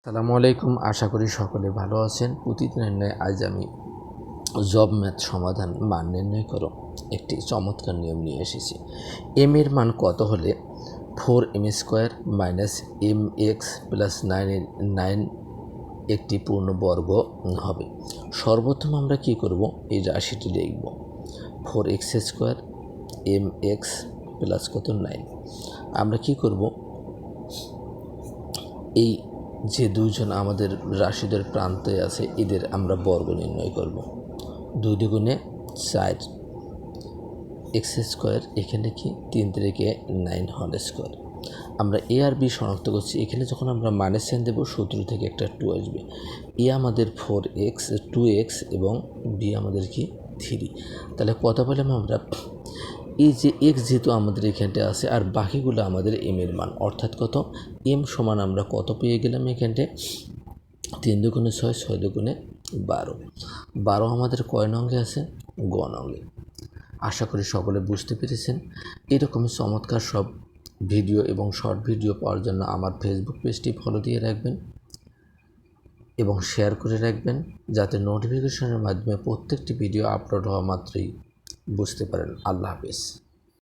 আসসালামু আলাইকুম। আশা করি সকলে ভালো আছেন। প্রতিদিনের ন্যায় আজ আমি জব ম্যাথ সমাধান মান নির্ণয় করো একটি চমৎকার নিয়ম নিয়ে এসেছি। এম এর মান কত হলে 4m² মাইনাস mx প্লাস 9 একটি পূর্ণবর্গ হবে। সর্বপ্রথম আমরা কি করব, এই রাশিটি লিখব 4x² mx প্লাস কত 9। আমরা কি করব, এই যে দুইজন আমাদের রাশিদের প্রান্তে আছে এদের আমরা বর্গ নির্ণয় করব। 2 দুগুণে 4 x², এখানে কি 3 থেকে 9 হোল স্কোয়ার। আমরা এ আর বি শনাক্ত করছি। এখানে যখন আমরা মাইনাস সাইন দেবো সূত্র থেকে একটা 2 আসবে। এ আমাদের 4x 2x এবং বি আমাদের কি 3। তাহলে কত পেলাম আমরা, এই যে এক্স যেহেতু আমাদের এখানটা আছে আর বাকিগুলো আমাদের এম এর মান, অর্থাৎ কত এম সমান আমরা কত পেয়ে গেলাম এখানটে 3 দুগুণে 6, 6 দুগুণে 12। 12 আমাদের কয় নঙ্গে আছে, গ নঙ্গে। আশা করি সকলে বুঝতে পেরেছেন। এরকমই চমৎকার সব ভিডিও এবং শর্ট ভিডিও পাওয়ার জন্য আমার ফেসবুক পেজটি ফলো দিয়ে রাখবেন এবং শেয়ার করে রাখবেন, যাতে নোটিফিকেশনের মাধ্যমে প্রত্যেকটি ভিডিও আপলোড হওয়া মাত্রই বুঝতে পারেন। আল্লাহ হাফেজ।